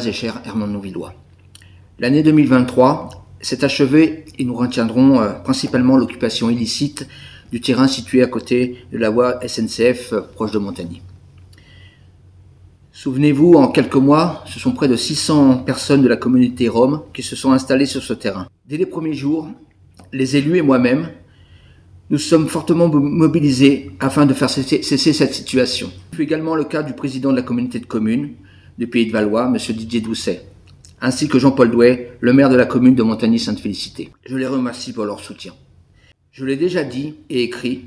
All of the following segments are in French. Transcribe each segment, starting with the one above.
et cher Hermano-Villois. L'année 2023 s'est achevée et nous retiendrons principalement l'occupation illicite du terrain situé à côté de la voie SNCF proche de Montagny. Souvenez-vous, en quelques mois, ce sont près de 600 personnes de la communauté rome qui se sont installées sur ce terrain. Dès les premiers jours, les élus et moi-même, nous sommes fortement mobilisés afin de faire cesser cette situation. C'est également le cas du président de la communauté de communes du Pays de Valois, M. Didier Doucet, ainsi que Jean-Paul Douet, le maire de la commune de Montagny-Sainte-Félicité. Je les remercie pour leur soutien. Je l'ai déjà dit et écrit,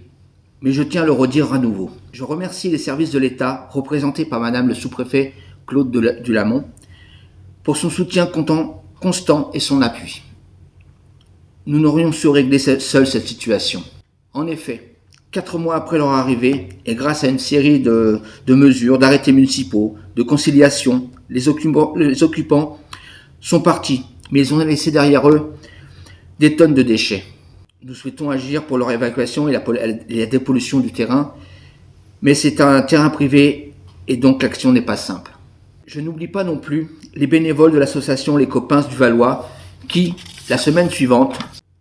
mais je tiens à le redire à nouveau. Je remercie les services de l'État, représentés par Madame le sous-préfet Claude Dulamont, pour son soutien constant et son appui. Nous n'aurions su régler seuls cette situation. En effet, 4 mois après leur arrivée, et grâce à une série de mesures, d'arrêtés municipaux, de conciliation, les occupants sont partis, mais ils ont laissé derrière eux des tonnes de déchets. Nous souhaitons agir pour leur évacuation et la dépollution du terrain, mais c'est un terrain privé et donc l'action n'est pas simple. Je n'oublie pas non plus les bénévoles de l'association Les Copains du Valois qui, la semaine suivante,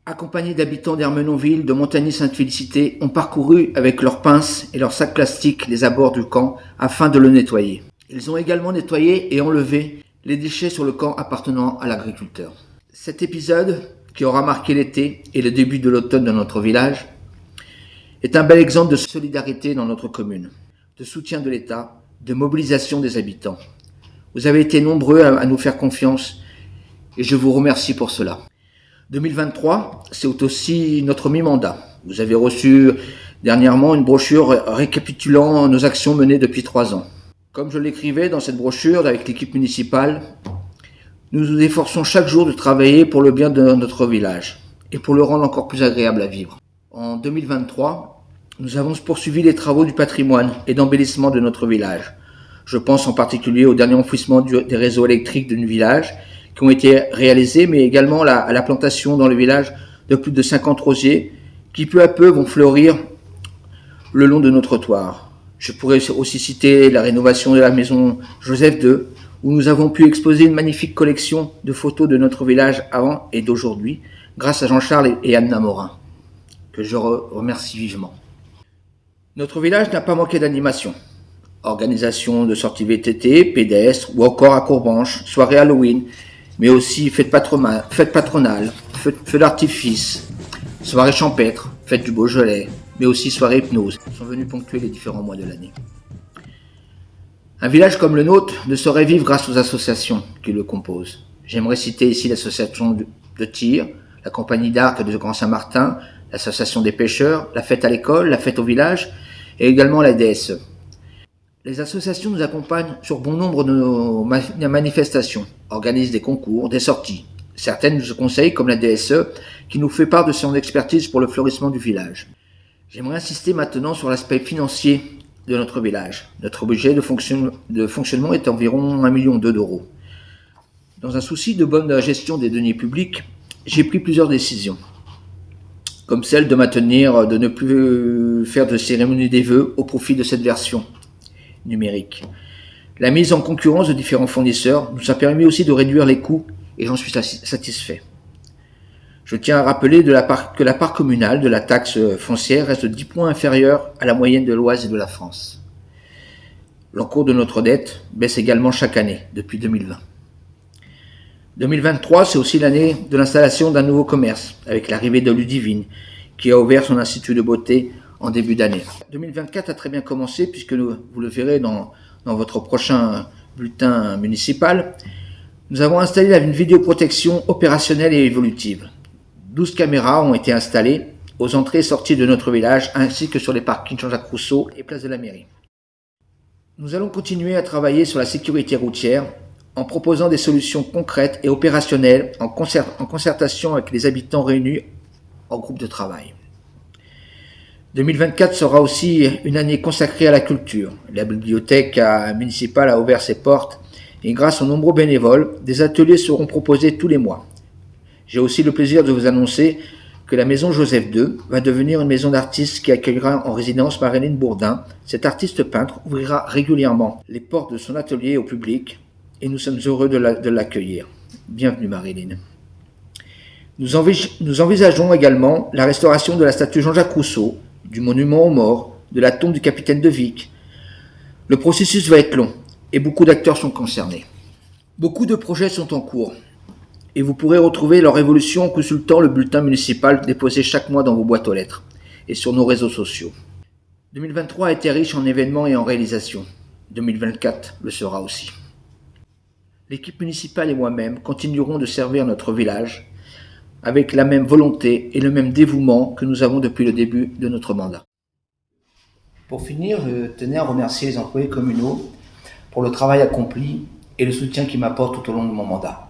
accompagnés d'habitants d'Ermenonville, de Montagny-Sainte-Félicité, ont parcouru avec leurs pinces et leurs sacs plastiques les abords du camp afin de le nettoyer. Ils ont également nettoyé et enlevé les déchets sur le camp appartenant à l'agriculteur. Cet épisode, qui aura marqué l'été et le début de l'automne dans notre village, est un bel exemple de solidarité dans notre commune, de soutien de l'État, de mobilisation des habitants. Vous avez été nombreux à nous faire confiance et je vous remercie pour cela. 2023, c'est aussi notre mi-mandat. Vous avez reçu dernièrement une brochure récapitulant nos actions menées depuis 3 ans. Comme je l'écrivais dans cette brochure avec l'équipe municipale, nous nous efforçons chaque jour de travailler pour le bien de notre village et pour le rendre encore plus agréable à vivre. En 2023, nous avons poursuivi les travaux du patrimoine et d'embellissement de notre village. Je pense en particulier au dernier enfouissement des réseaux électriques du village qui ont été réalisés, mais également à la plantation dans le village de plus de 50 rosiers qui peu à peu vont fleurir le long de nos trottoirs. Je pourrais aussi citer la rénovation de la maison Joseph II, où nous avons pu exposer une magnifique collection de photos de notre village avant et d'aujourd'hui, grâce à Jean-Charles et Anna Morin, que je remercie vivement. Notre village n'a pas manqué d'animation. Organisation de sorties VTT, pédestres ou encore à Courbanche, soirée Halloween, mais aussi fêtes patronales, feux d'artifice, soirée champêtre, fête du Beaujolais, mais aussi soirée hypnose, sont venus ponctuer les différents mois de l'année. Un village comme le nôtre ne saurait vivre grâce aux associations qui le composent. J'aimerais citer ici l'association de tir, la compagnie d'Arc de Grand Saint-Martin, l'association des pêcheurs, la fête à l'école, la fête au village et également la DSE. Les associations nous accompagnent sur bon nombre de nos manifestations, organisent des concours, des sorties. Certaines nous conseillent, comme la DSE, qui nous fait part de son expertise pour le fleurissement du village. J'aimerais insister maintenant sur l'aspect financier de notre village. Notre budget de fonctionnement est environ 1,2 million d'euros. Dans un souci de bonne gestion des deniers publics, j'ai pris plusieurs décisions, comme celle de ne plus faire de cérémonie des vœux au profit de cette version numérique. La mise en concurrence de différents fournisseurs nous a permis aussi de réduire les coûts et j'en suis satisfait. Je tiens à rappeler que la part communale de la taxe foncière reste de 10 points inférieure à la moyenne de l'Oise et de la France. L'encours de notre dette baisse également chaque année depuis 2020. 2023, c'est aussi l'année de l'installation d'un nouveau commerce avec l'arrivée de Ludivine qui a ouvert son institut de beauté en début d'année. 2024 a très bien commencé puisque vous le verrez dans votre prochain bulletin municipal. Nous avons installé une vidéoprotection opérationnelle et évolutive. 12 caméras ont été installées aux entrées et sorties de notre village ainsi que sur les parkings Jean-Jacques Rousseau et place de la mairie. Nous allons continuer à travailler sur la sécurité routière en proposant des solutions concrètes et opérationnelles en concertation avec les habitants réunis en groupe de travail. 2024 sera aussi une année consacrée à la culture. La bibliothèque municipale a ouvert ses portes et grâce aux nombreux bénévoles, des ateliers seront proposés tous les mois. J'ai aussi le plaisir de vous annoncer que la maison Joseph II va devenir une maison d'artistes qui accueillera en résidence Marilyn Bourdin. Cette artiste peintre ouvrira régulièrement les portes de son atelier au public et nous sommes heureux de l'accueillir. Bienvenue Marilyn. Nous envisageons également la restauration de la statue Jean-Jacques Rousseau, du monument aux morts, de la tombe du capitaine de Vic. Le processus va être long et beaucoup d'acteurs sont concernés. Beaucoup de projets sont en cours et vous pourrez retrouver leur évolution en consultant le bulletin municipal déposé chaque mois dans vos boîtes aux lettres et sur nos réseaux sociaux. 2023 a été riche en événements et en réalisations. 2024 le sera aussi. L'équipe municipale et moi-même continuerons de servir notre village avec la même volonté et le même dévouement que nous avons depuis le début de notre mandat. Pour finir, je tenais à remercier les employés communaux pour le travail accompli et le soutien qu'ils m'apportent tout au long de mon mandat.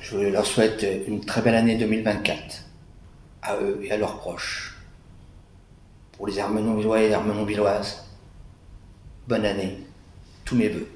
Je leur souhaite une très belle année 2024, à eux et à leurs proches. Pour les Ermenonvillois et les Ermenonvilloises, bonne année, tous mes vœux.